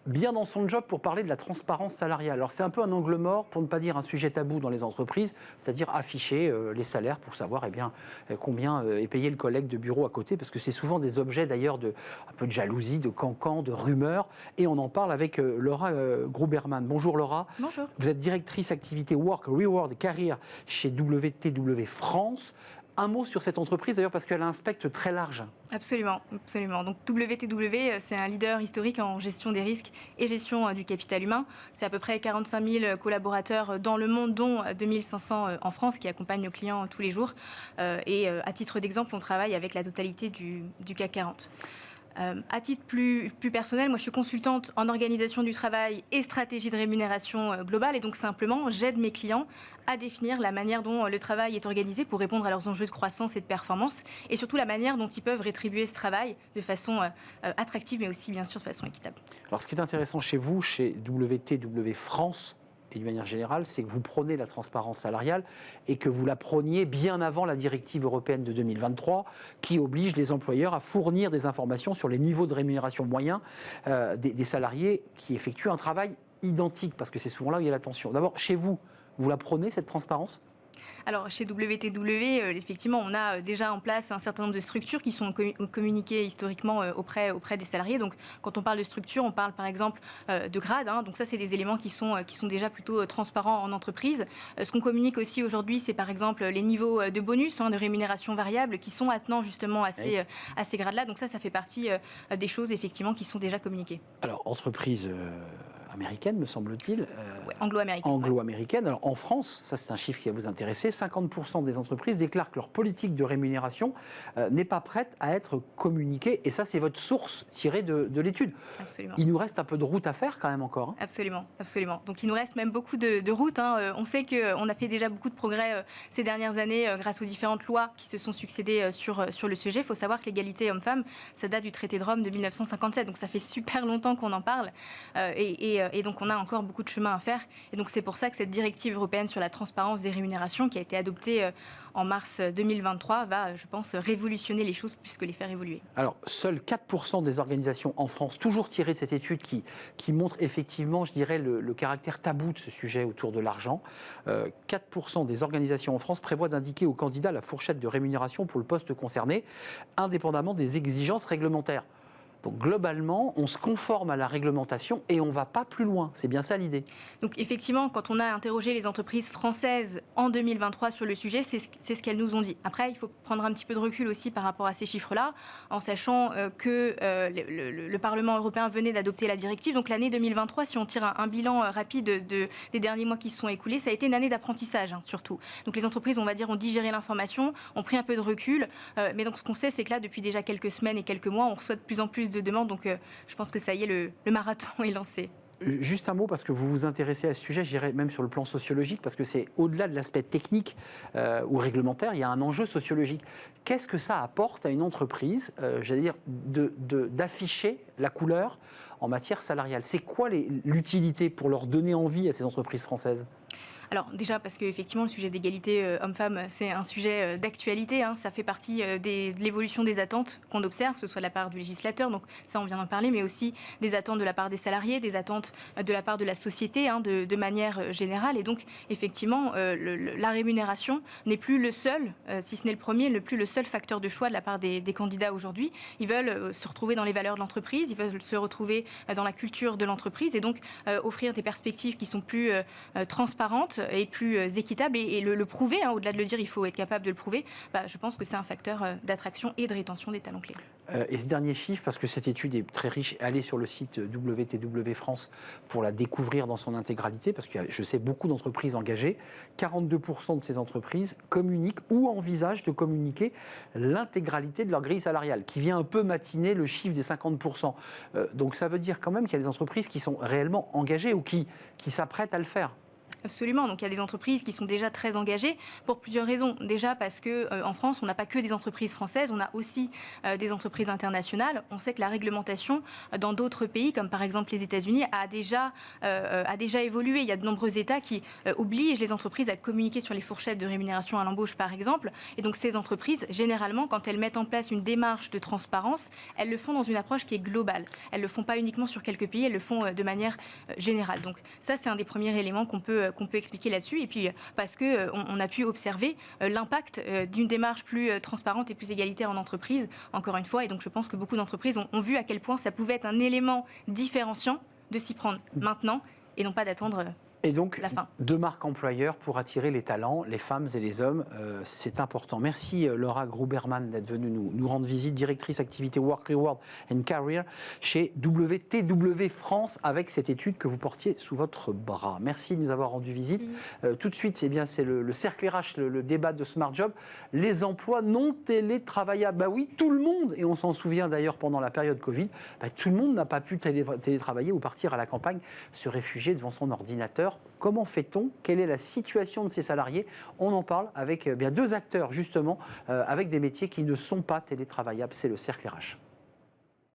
bien dans son job pour parler de la transparence salariale. Alors c'est un peu un angle mort, pour ne pas dire un sujet tabou dans les entreprises, c'est-à-dire afficher les salaires pour savoir combien est payé le collègue de bureau à côté, parce que c'est souvent des objets d'ailleurs un peu de jalousie, de cancan, de rumeurs, et on en parle avec Laura Gruberman. Bonjour Laura. Bonjour. Vous êtes directrice activité Work, Reward et Career chez WTW France. Un mot sur cette entreprise d'ailleurs parce qu'elle a un spectre très large. Absolument, absolument. Donc WTW, c'est un leader historique en gestion des risques et gestion du capital humain. C'est à peu près 45 000 collaborateurs dans le monde, dont 2 500 en France qui accompagnent nos clients tous les jours. Et à titre d'exemple, on travaille avec la totalité du CAC 40. À titre plus personnel, moi je suis consultante en organisation du travail et stratégie de rémunération globale, et donc simplement j'aide mes clients à définir la manière dont le travail est organisé pour répondre à leurs enjeux de croissance et de performance, et surtout la manière dont ils peuvent rétribuer ce travail de façon attractive, mais aussi bien sûr de façon équitable. Alors ce qui est intéressant chez vous, chez WTW France, et d'une manière générale, c'est que vous prônez la transparence salariale et que vous la prôniez bien avant la directive européenne de 2023 qui oblige les employeurs à fournir des informations sur les niveaux de rémunération moyens des salariés qui effectuent un travail identique, parce que c'est souvent là où il y a la tension. D'abord, chez vous, vous la prônez, cette transparence ? Alors, chez WTW, effectivement, on a déjà en place un certain nombre de structures qui sont communiquées historiquement auprès des salariés. Donc, quand on parle de structure, on parle par exemple de grades. Donc ça, c'est des éléments qui sont déjà plutôt transparents en entreprise. Ce qu'on communique aussi aujourd'hui, c'est par exemple les niveaux de bonus, de rémunération variable, qui sont attenants justement à ces grades-là. Donc ça fait partie des choses, effectivement, qui sont déjà communiquées. Alors, entreprise américaine, me semble-t-il. Ouais, anglo-américaine. Anglo-américaine. Alors, en France, ça c'est un chiffre qui va vous intéresser, 50% des entreprises déclarent que leur politique de rémunération n'est pas prête à être communiquée. Et ça, c'est votre source tirée de l'étude. Absolument. Il nous reste un peu de route à faire quand même encore. Hein. Absolument, absolument. Donc il nous reste même beaucoup de route. On sait qu'on a fait déjà beaucoup de progrès ces dernières années grâce aux différentes lois qui se sont succédées sur le sujet. Il faut savoir que l'égalité homme-femme, ça date du traité de Rome de 1957. Donc ça fait super longtemps qu'on en parle. Et donc on a encore beaucoup de chemin à faire. Et donc c'est pour ça que cette directive européenne sur la transparence des rémunérations qui a été adoptée en mars 2023 va, je pense, révolutionner les choses plus que les faire évoluer. Alors, seuls 4% des organisations en France, toujours tirées de cette étude qui montre effectivement, je dirais, le caractère tabou de ce sujet autour de l'argent, 4% des organisations en France prévoient d'indiquer aux candidats la fourchette de rémunération pour le poste concerné, indépendamment des exigences réglementaires. Donc globalement, on se conforme à la réglementation et on ne va pas plus loin. C'est bien ça l'idée. Donc effectivement, quand on a interrogé les entreprises françaises en 2023 sur le sujet, c'est ce qu'elles nous ont dit. Après, il faut prendre un petit peu de recul aussi par rapport à ces chiffres-là, en sachant que le Parlement européen venait d'adopter la directive. Donc l'année 2023, si on tire un bilan rapide des derniers mois qui se sont écoulés, ça a été une année d'apprentissage surtout. Donc les entreprises, on va dire, ont digéré l'information, ont pris un peu de recul. Mais donc ce qu'on sait, c'est que là, depuis déjà quelques semaines et quelques mois, on reçoit de plus en plus de demandes, donc je pense que ça y est, le marathon est lancé. Juste un mot, parce que vous vous intéressez à ce sujet, j'irais même sur le plan sociologique, parce que c'est au-delà de l'aspect technique ou réglementaire, il y a un enjeu sociologique. Qu'est-ce que ça apporte à une entreprise, j'allais dire, d'afficher la couleur en matière salariale ? C'est quoi l'utilité pour leur donner envie à ces entreprises françaises ? Alors déjà parce qu'effectivement le sujet d'égalité homme-femme c'est un sujet d'actualité, ça fait partie de l'évolution des attentes qu'on observe, que ce soit de la part du législateur, donc ça on vient d'en parler, mais aussi des attentes de la part des salariés, des attentes de la part de la société de manière générale, et donc effectivement la rémunération n'est plus le seul, si ce n'est le premier, plus le seul facteur de choix de la part des candidats aujourd'hui. Ils veulent se retrouver dans les valeurs de l'entreprise, ils veulent se retrouver dans la culture de l'entreprise, et donc offrir des perspectives qui sont plus transparentes et plus équitable, et le prouver, au-delà de le dire, il faut être capable de le prouver. Je pense que c'est un facteur d'attraction et de rétention des talents clés. Et ce dernier chiffre, parce que cette étude est très riche, allez sur le site WTW France pour la découvrir dans son intégralité, parce que je sais beaucoup d'entreprises engagées, 42% de ces entreprises communiquent ou envisagent de communiquer l'intégralité de leur grille salariale, qui vient un peu matiner le chiffre des 50%. Donc ça veut dire quand même qu'il y a des entreprises qui sont réellement engagées ou qui s'apprêtent à le faire. Absolument. Donc il y a des entreprises qui sont déjà très engagées pour plusieurs raisons. Déjà parce qu'en France, on n'a pas que des entreprises françaises, on a aussi des entreprises internationales. On sait que la réglementation dans d'autres pays, comme par exemple les États-Unis, a déjà évolué. Il y a de nombreux États qui obligent les entreprises à communiquer sur les fourchettes de rémunération à l'embauche, par exemple. Et donc ces entreprises, généralement, quand elles mettent en place une démarche de transparence, elles le font dans une approche qui est globale. Elles ne le font pas uniquement sur quelques pays, elles le font de manière générale. Donc ça, c'est un des premiers éléments qu'on peut expliquer là-dessus. Et puis parce qu'on a pu observer l'impact d'une démarche plus transparente et plus égalitaire en entreprise, encore une fois. Et donc je pense que beaucoup d'entreprises ont vu à quel point ça pouvait être un élément différenciant de s'y prendre maintenant et non pas d'attendre Et donc, la fin. deux marques employeurs pour attirer les talents, les femmes et les hommes, c'est important. Merci Laura Gruberman d'être venue nous rendre visite, directrice activité Work Reward and Career chez WTW France, avec cette étude que vous portiez sous votre bras. Merci de nous avoir rendu visite. Tout de suite, c'est le cercle RH, le débat de Smart Job. Les emplois non télétravaillables. Bah oui, tout le monde, et on s'en souvient d'ailleurs pendant la période Covid, tout le monde n'a pas pu télétravailler ou partir à la campagne, se réfugier devant son ordinateur. Comment fait-on? Quelle est la situation de ces salariés? On en parle avec deux acteurs, justement, avec des métiers qui ne sont pas télétravaillables. C'est le cercle RH.